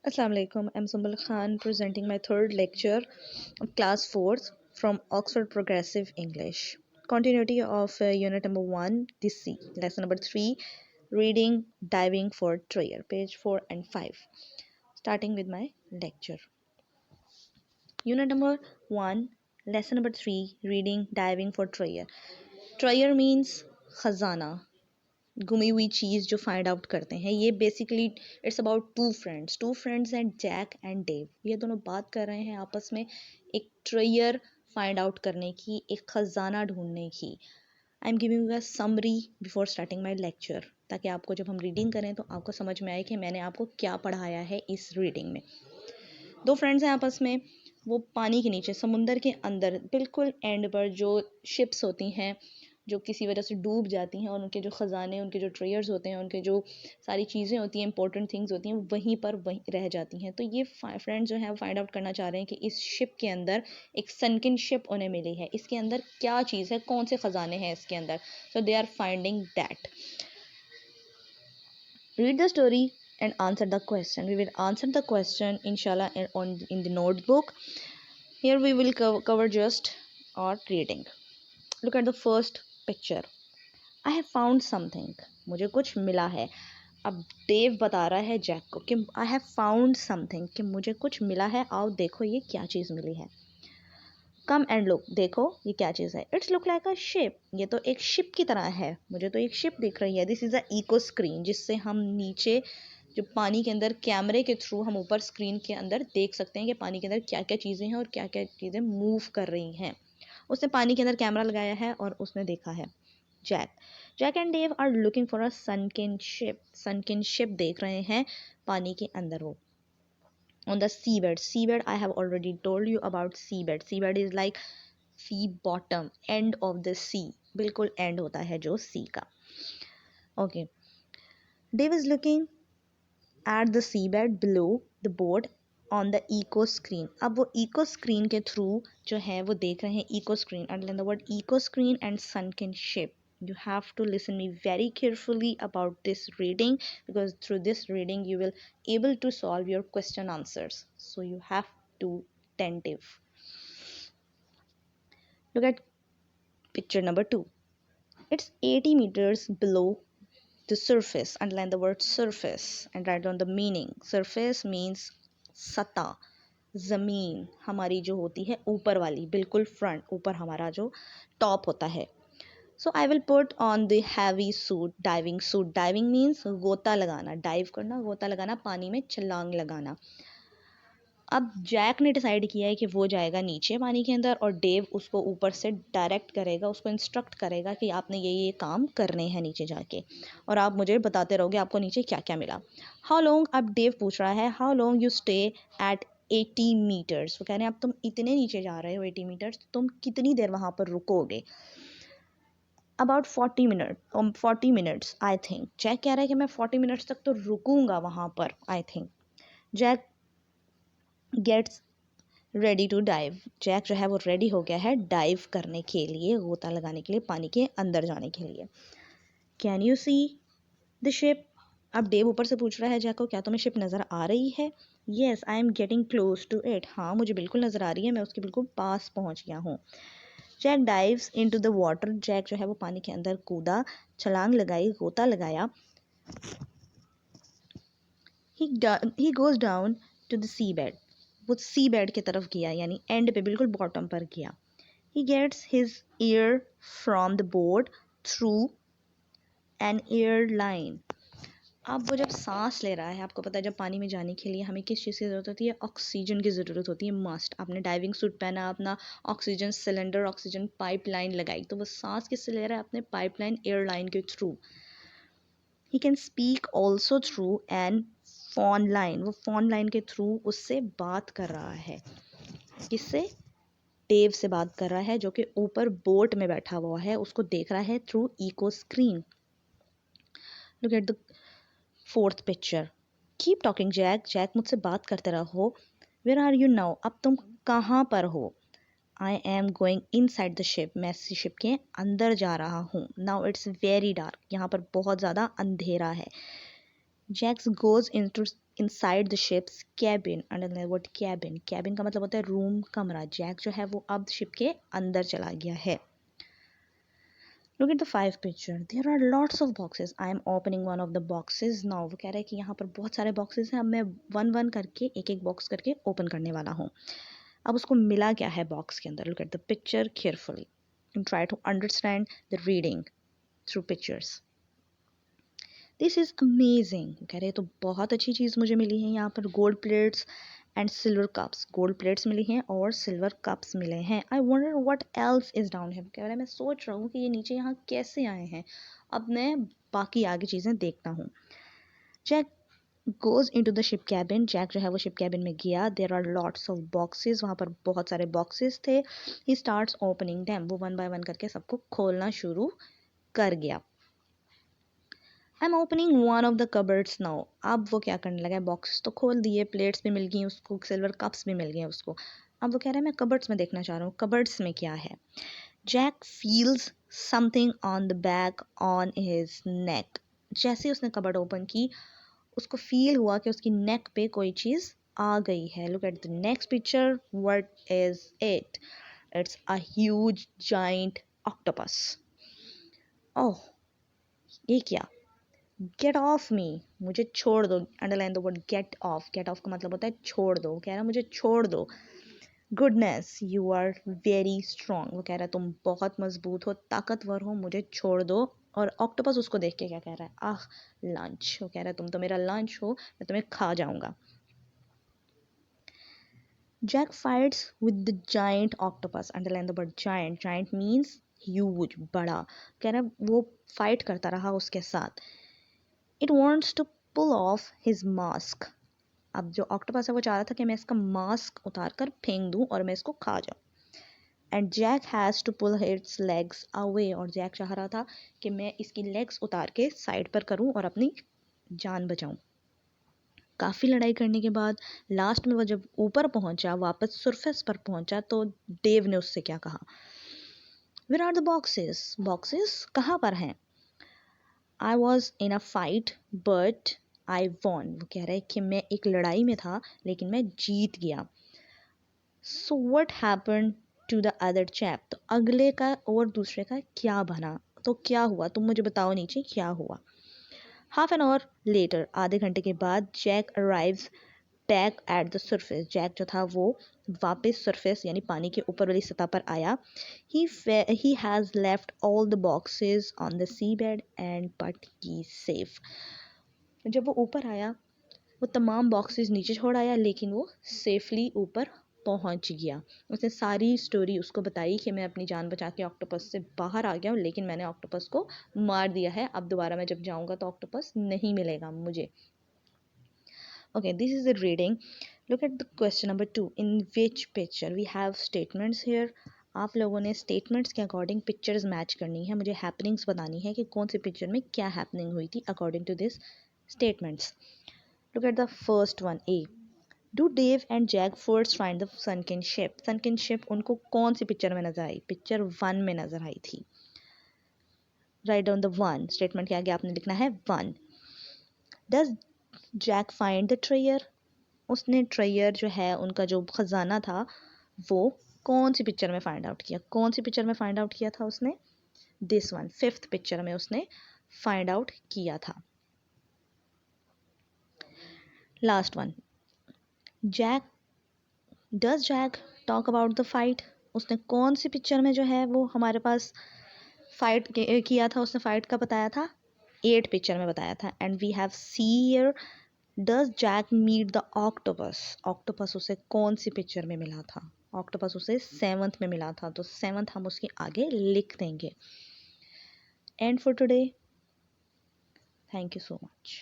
Assalamu alaikum. I'm Sumbul Khan presenting my third lecture of class 4th from Oxford Progressive English. Continuity of unit number 1, the C. Lesson number 3, reading, diving for treasure, page 4 and 5. Starting with my lecture. Unit number 1, lesson number 3, reading, diving for treasure. Treasure means khazana, गुमी हुई चीज़ जो find out करते हैं। ये basically it's about two friends and Jack and Dave. ये दोनों बात कर रहे हैं आपस में एक ट्रेयर फाइंड आउट करने की, एक ख़जाना ढूंढने की। I am giving a summary before starting my lecture, ताकि आपको जब हम रीडिंग करें तो आपको समझ में आए कि मैंने आपको क्या पढ़ाया है इस रीडिंग में। दो फ्रेंड्स हैं आपस में, वो पानी के नीचे समुंदर के अंदर बिल्कुल एंड पर जो शिप्स होती हैं जो किसी वजह से डूब जाती हैं, और उनके जो ख़जाने, उनके जो ट्रेयर्स होते हैं, उनके जो सारी चीज़ें होती हैं, इंपॉर्टेंट थिंग्स होती हैं, वहीं रह जाती हैं। तो ये फ्रेंड्स जो हैं वो फाइंड आउट करना चाह रहे हैं कि इस शिप के अंदर एक सनकिन शिप उन्हें मिली है, इसके अंदर क्या चीज़ है, कौन से ख़जाने हैं इसके अंदर। So they are finding that. Read the story and answer the question. We will answer the question inshallah in the notebook. Here we will cover just our reading. Look at the first picture. I have found something. मुझे कुछ मिला है। अब Dave बता रहा है Jack को कि I have found something, कि मुझे कुछ मिला है, आओ देखो ये क्या चीज़ मिली है। कम एंड लुक, देखो ये क्या चीज़ है। It's look like a ship, ये तो एक शिप की तरह है, मुझे तो एक शिप दिख रही है। This is a echo screen, जिससे हम नीचे जो पानी के अंदर कैमरे के थ्रू हम ऊपर स्क्रीन के अंदर देख सकते हैं कि पानी के अंदर क्या क्या चीज़ें हैं और क्या क्या चीज़ें मूव कर रही हैं। उसने पानी के अंदर कैमरा लगाया है और उसने देखा है। Jack and Dave are looking for a sunken ship देख रहे हैं पानी के अंदर। वो on the seabed, I have already told you about seabed is like sea bottom, end of the sea, बिल्कुल end होता है जो sea का। okay, Dave is looking at the seabed below the boat on the eco screen। अब वो eco screen के through जो है वो देख रहे हैं eco screen, underline the word eco screen and sunken ship। You have to listen me very carefully about this reading, because through this reading you will able to solve your question answers, so you have to attentive. Look at picture number 2. It's 80 meters below the surface, underline the word surface and write down the meaning। surface means सतह, ज़मीन हमारी जो होती है ऊपर वाली, बिल्कुल front ऊपर हमारा जो टॉप होता है। So I will put on the heavy suit, diving suit। Diving means गोता लगाना, डाइव करना, गोता लगाना, पानी में छलांग लगाना। अब जैक ने डिसाइड किया है कि वो जाएगा नीचे पानी के अंदर, और डेव उसको ऊपर से डायरेक्ट करेगा, उसको इंस्ट्रक्ट करेगा कि आपने ये काम करने हैं नीचे जाके, और आप मुझे बताते रहोगे आपको नीचे क्या क्या मिला। हाउ लॉन्ग, अब डेव पूछ रहा है how long you stay at 80 metres. वो कह रहे हैं अब तुम इतने नीचे जा रहे हो 80 मीटर्स, तुम कितनी देर वहाँ पर रुकोगे। About 40 minutes I think. Jack कह रहा है कि मैं 40 मिनट्स तक तो रुकूंगा वहाँ पर, I think. Jack gets ready to dive. Jack जो है वो रेडी हो गया है डाइव करने के लिए, गोता लगाने के लिए, पानी के अंदर जाने के लिए। Can you see the ship, अब डेव ऊपर से पूछ रहा है जैक को, क्या तुम्हें शिप नज़र आ रही है। Yes I am getting close to it, हाँ मुझे बिल्कुल नज़र आ रही है, मैं उसके बिल्कुल पास पहुँच गया हूँ। Jack dives into the water, Jack जो है वो पानी के अंदर कूदा, छलांग लगाई, गोता लगाया। He goes down to the sea bed, वो सी बेड की तरफ गया, यानी एंड पे बिल्कुल बॉटम पर गया। He gets his ear from the board through an air line. अब वो जब सांस ले रहा है, आपको पता है जब पानी में जाने के लिए हमें किस चीज़ की ज़रूरत होती है, ऑक्सीजन की ज़रूरत होती है, मस्ट। आपने डाइविंग सूट पहना, अपना ऑक्सीजन सिलेंडर, ऑक्सीजन पाइपलाइन लगाई, तो वो सांस किससे ले रहा है, अपने पाइपलाइन एयरलाइन के through. He can speak also through an phone line, वो फोन लाइन के थ्रू उससे बात कर रहा है। किससे, डेव से बात कर रहा है जो कि ऊपर बोट में बैठा हुआ है, उसको देख रहा है through echo screen. Look at the fourth picture. Keep talking Jack, Jack मुझसे बात करते रहो। वेयर आर यू नाउ, अब तुम कहाँ पर हो। I am going in side the ship, मैं शिप के अंदर जा रहा हूँ। नाउ इट्स वेरी डार्क, यहाँ पर बहुत ज़्यादा अंधेरा है। Jacks goes inside the ship's cabin. Underline the word cabin. Cabin का मतलब होता है रूम, कमरा. जैक जो है वो अब शिप के अंदर चला गया है. Look at the 5 picture. There are lots of boxes. I am opening one of the boxes now. वो कह रहा है कि यहाँ पर बहुत सारे boxes हैं. अब मैं वन वन करके एक एक box करके open करने वाला हूँ. अब उसको मिला क्या है box के अंदर? Look at the picture carefully and try to understand the reading through pictures. This is amazing. कह रहे तो बहुत अच्छी चीज़ मुझे मिली है. यहाँ पर gold plates and silver cups. Gold plates मिली हैं और सिल्वर कप्स मिले हैं. I wonder what else is down here. कह रहा है मैं सोच रहा हूँ कि ये नीचे यहाँ कैसे आए हैं. अब मैं बाकी आगे चीज़ें देखता हूँ. Jack goes into the ship cabin. Jack जो है वो शिप कैबिन में गया. There are lots of boxes. वहाँ पर बहुत सारे बॉक्सेस थे. He starts opening them. वो वन बाय वन करके सबको खोलना शुरू कर गया. I'm opening one of the cupboards now. अब वो क्या करने लगा है, बॉक्स तो खोल दिए, प्लेट्स भी मिल गई उसको, सिल्वर कप्स भी मिल गए उसको. अब वो कह रहा है मैं कबर्ड्स में देखना चाह रहा हूँ, कबर्ड्स में क्या है. Jack feels something on the back on his neck. जैसे उसने कबर्ड ओपन की उसको फील हुआ कि उसकी नेक पे कोई चीज़ आ गई है. Look at the next picture. What is it? It's a huge giant octopus. Oh, ये क्या? Get off me. मुझे छोड़ दो. Underline the word get off. Get off का मतलब होता है छोड़ दो. कह रहा मुझे छोड़ दो. Goodness, you are very strong. वो कह रहा है तुम बहुत मजबूत हो, ताकतवर हो, मुझे छोड़ दो. और ऑक्टोपस उसको देख के क्या कह रहा है? आह, लंच. वो कह रहा है तुम तो मेरा लंच हो, मैं तुम्हें खा जाऊंगा. Jack fights with the giant octopus. Underline the word giant. Giant means huge, बड़ा. कह रहा है वो फाइट करता रहा उसके साथ. It wants to pull off his mask. अब जो ऑक्टोपस है वो चाह रहा था कि मैं इसका मास्क उतार कर फेंक दूं और मैं इसको खा जाऊं. And Jack has to pull its legs away. और जैक चाह रहा था कि मैं इसकी लेग्स उतार के साइड पर करूं और अपनी जान बचाऊं. काफ़ी लड़ाई करने के बाद लास्ट में वो जब ऊपर पहुंचा, वापस सरफेस पर पहुंचा, तो डेव ने उससे क्या कहा? Where are the boxes? Boxes कहाँ पर हैं? I was in a fight but I won. वो कह रहा है कि मैं एक लड़ाई में था लेकिन मैं जीत गया. So what happened to the other chap? तो अगले का और दूसरे का क्या बना? तो क्या हुआ? तुम मुझे बताओ नीचे क्या हुआ. Half an hour later, आधे घंटे के बाद Jack arrives back at the surface. Jack जो था वो वापस सरफेस यानी पानी के ऊपर वाली सतह पर आया. He has left all the boxes on the seabed and but he's safe. जब वो ऊपर आया वो तमाम बॉक्सेस नीचे छोड़ आया लेकिन वो सेफली ऊपर पहुंच गया. उसने सारी स्टोरी उसको बताई कि मैं अपनी जान बचा के ऑक्टोपस से बाहर आ गया हूँ लेकिन मैंने ऑक्टोपस को मार दिया है. अब दोबारा मैं जब जाऊँगा तो ऑक्टोपस नहीं मिलेगा मुझे. Okay, this is the reading. Look at the question number 2. In which picture we have statements here? आप लोगों ने statements के according pictures match करनी है. मुझे happenings बतानी है कि कौन सी picture में क्या happening हुई थी according to this statements. Look at the first one. A. Do Dave and Jack first find the sunken ship? Sunken ship उनको कौन सी picture में नजर आई? Picture 1 में नजर आई थी. Write down the 1. Statement के आगे आपने लिखना है 1. Does Jack find the treasure? उसने ट्रेयर जो है उनका जो खजाना था वो कौन सी पिक्चर में फाइंड आउट किया? कौन सी पिक्चर में फाइंड आउट किया था उसने? दिस वन, 5th पिक्चर में उसने फाइंड आउट किया था. Last one. Jack does Jack talk about the fight? उसने कौन सी पिक्चर में जो है वो हमारे पास फाइट किया था? उसने फाइट का बताया था 8 पिक्चर में बताया था. And we have see here. Does Jack meet the octopus? Octopus उसे कौन सी पिक्चर में मिला था? ऑक्टोपस उसे 7th में मिला था. तो 7th हम उसके आगे लिख देंगे. And for today, thank you so much.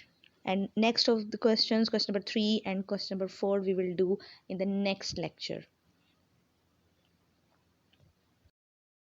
And next of the questions, question number 3 and question number 4 we will do in the next lecture.